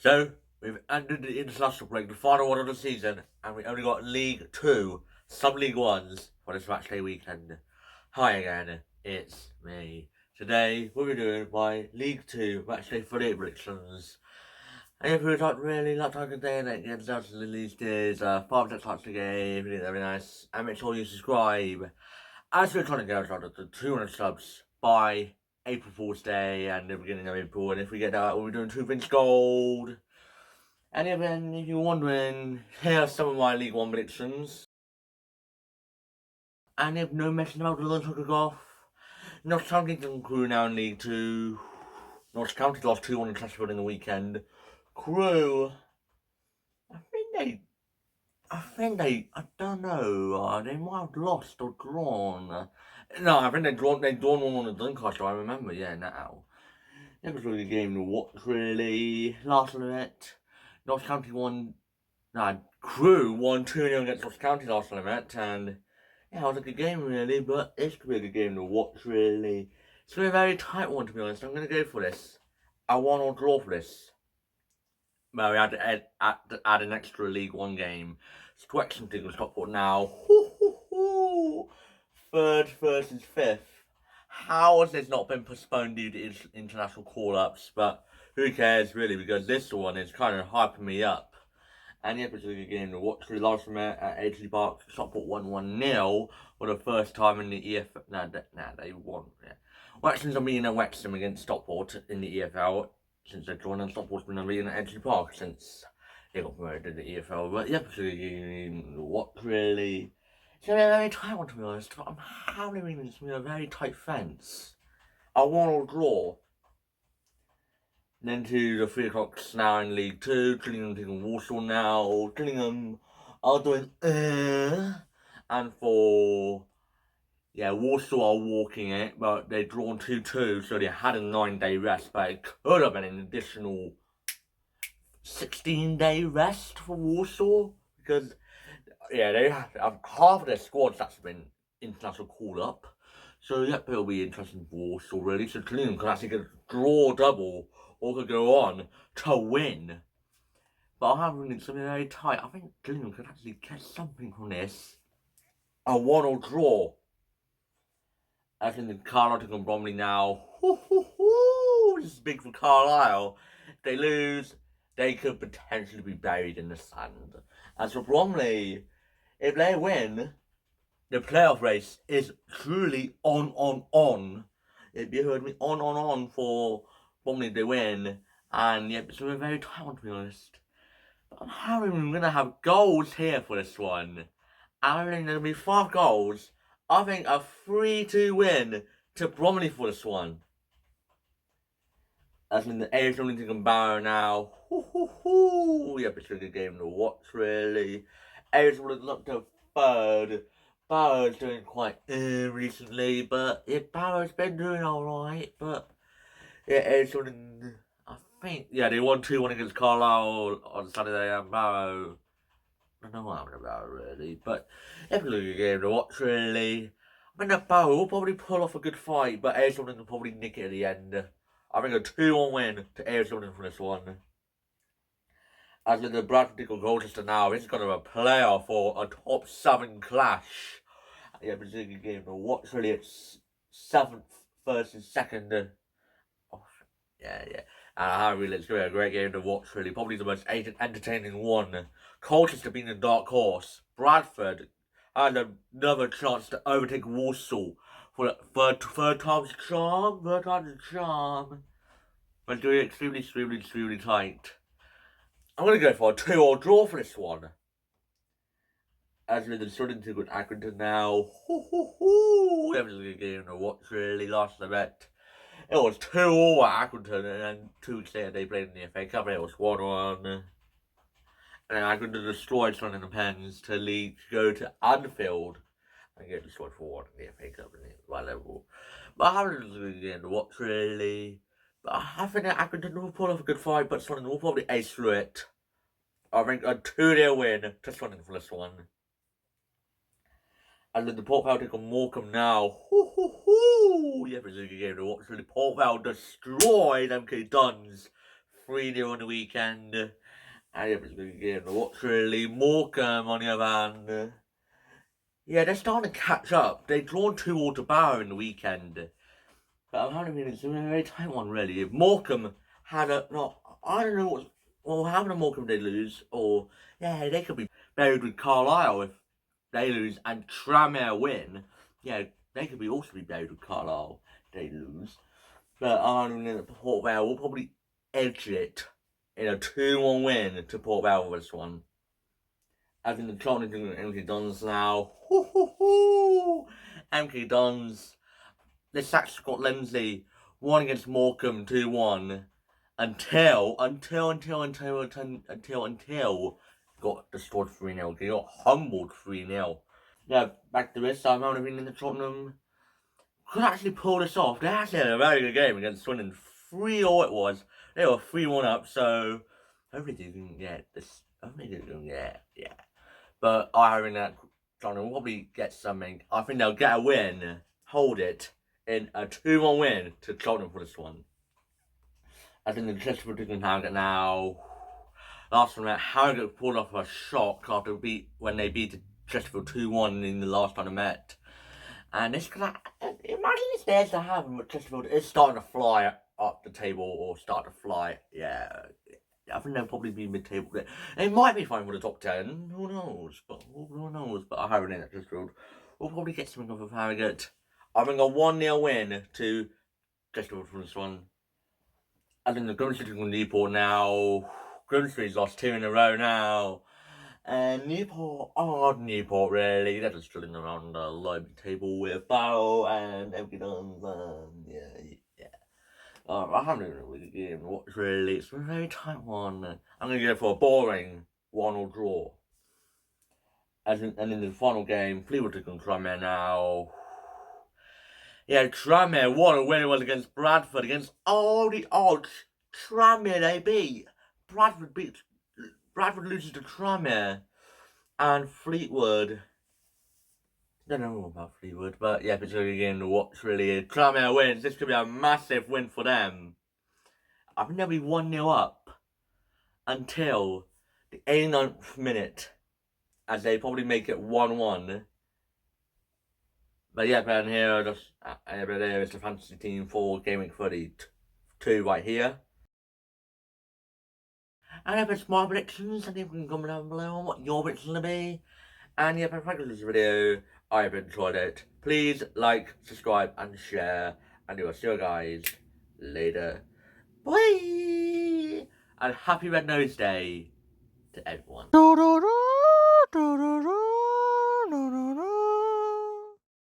So, we've ended the international break, the final one of the season, and we only got League 2, some League 1s for this matchday weekend. Hi again, it's me. Today, we'll be doing my League 2 matchday footy predictions. And if we're not really not talking today, that gets out to these days, 5 touch the game, very nice. And make sure you subscribe. As we're trying to get out of the 200 subs by April Fool's Day and the beginning of April, and if we get that, we'll be doing 2 Vince Gold. And even if you're wondering, here are some of my League 1 predictions. And if no mention about the London Soccer Golf, Notts County can Crew now in League 2. Notts County lost 2-1 in Chesterfield in the weekend. Crew, I don't know, they might have lost or drawn. No, I think they drawn 1 on the Doncaster, I remember, yeah, now. It was really a game to watch, really. Last minute, Notts County won. Crew won 2-0 against Notts County last minute, and yeah, it was a good game, really, but it's going to be a good game to watch, really. It's going to be a very tight one, to be honest. I'm going to go for this. A 1-1 draw for this. Well, we had to add an extra League 1 game. Swindon to Stockport now. Third versus fifth. How has this not been postponed due to international call-ups? But who cares, really, because this one is kind of hyping me up. And yeah, it was a good game to watch. We lost from it at Edgley Park. Stockport 1-0 for the first time in the EFL. They won. Yeah. Wrexham's unbeaten at Wrexham against Stockport in the EFL since they've joined, and Stockport's been unbeaten at Edgley Park since they got promoted to the EFL. But yeah, it was a good game to watch, really. It's going to be a very tight one, to be honest. I'm having it's going to be a very tight fence. A 1-1 draw. And then to the 3 o'clock now in League 2. Cheltenham taking Walsall now. Cheltenham are doing and for Walsall are walking it, but they've drawn 2-2, so they had a 9-day rest, but it could have been an additional 16-day rest for Walsall, because they have half of their squad's actually been international call up. So yep, it'll be interesting for Walsall, really. So Cheltenham can actually get a draw double or could go on to win. But I have really something very tight. I think Cheltenham could actually get something from this. A 1-1 draw. I think the Carlisle taking Bromley now. This is big for Carlisle. If they lose, they could potentially be buried in the sand. As for Bromley, if they win, the playoff race is truly on. If you heard me, on for Bromley to win. And yep, it's a very tight one, to be honest. But I'm having going to have goals here for this one. I think there'll be 5 goals. I think a 3-2 win to Bromley for this one. That's in the AFL Lincoln Barrow now. Yep, it's a good game to watch, really. AFL would look to third. Barrow's doing quite recently, but yeah, Barrow's been doing alright, but yeah, AFL, I think, they won 2-1 against Carlisle on Saturday, and Barrow, I don't know what happened about it, really, but it's a good game to watch, really. I mean, that Barrow will probably pull off a good fight, but AFL will probably nick it at the end. I think a 2-1 win to AFL for this one. As with the Bradford taking Colchester now, this is going to be a playoff for a top 7 clash. Yeah, it's a good game to watch, really. It's 7th versus 2nd. And I really, it's going to be a great game to watch, really. Probably the most entertaining one. Colchester being the dark horse. Bradford had another chance to overtake Walsall for the third time's charm. But doing extremely tight. I'm going to go for a 2-2 draw for this one. As with the Swindon to good Accrington now. That was a good game to watch, really. Last I bet. It was 2-2 at Accrington, and then 2 weeks later they played in the FA Cup, and it was 1-1. And then Accrington destroyed Swindon and Pens to go to Anfield and get destroyed 4-1 in the FA Cup in the right level. But I haven't really a good game to watch, really. But I think that Accrington will pull off a good fight, but Swindon will probably ace through it. I think a 2-0 win to Swindon for this one. And then the Port Vale take on Morecambe now. Yeah, it's a good game to watch. Really, Port Vale destroyed MK Duns 3-0 on the weekend. And yeah, it's a good game to watch really. Morecambe on the other hand. Yeah, they're starting to catch up. They drawn 2-2 to Barrow in the weekend. But I'm having it's a very tight one really. If Morecambe had a not I don't know what well how many Morecambe they lose or yeah, they could be buried with Carlisle if they lose and Tranmere win. Yeah, they could be also be buried with Carlisle if they lose. But I'm in Port Vale will probably edge it in a 2-1 win to Port Vale for this one. As in the Cheltenham MK Dons now. MK Dons. They sacked Scott Lindsay, won against Morecambe 2-1 until got destroyed 3-0. They got humbled 3-0. Yeah, back to this. I'm only been in the Tottenham could actually pull this off. They actually had a very good game against Swindon. 3-0 it was. They were 3-1 up, so hopefully they can get this. Hopefully they can get yeah. But I think that Tottenham will probably get something. I think they'll get a win, hold it in a 2-1 win to Cheltenham for this one. I think the Chesterfield can have it now. Last one, Harrogate pulled off a shock after when they beat Chesterfield 2-1 in the last time they met. And this imagine it's theirs to have, but Chesterfield is starting to fly up the table or start to fly. Yeah, I think they'll probably be mid-table. They might be fine for the top 10. Who knows? But who knows? But I have it in at Chesterfield. We'll probably get something off of Harrogate. I think a 1-0 win to Chesterfield for this one. I think the Grimsby from Newport now. Grimsby's lost 2 in a row now. And Newport really. They're just drilling around the low table with Barrow and MK Dons. Yeah. I haven't really game to watch really. It's a very tight one. I'm going to go for a boring 1-1 draw. And in the final game, Fleetwood took on Tranmere now. Yeah, Tranmere won a win was against Bradford against all the odds. Tranmere they beat. Bradford loses to Tranmere. And Fleetwood. I don't know about Fleetwood, but yeah, it's a good game to watch really. Tranmere wins. This could be a massive win for them. I think they'll be 1-0 up until the 89th minute. As they probably make it 1-1. But yeah, down here, just there is the fantasy team for Game Week 32 right here. And if it's my predictions, and you can comment down below on what your predictions will be. And yeah, if I liked this video, I hope you enjoyed it. Please like, subscribe, and share. And I will see you guys later. Bye! And happy Red Nose Day to everyone.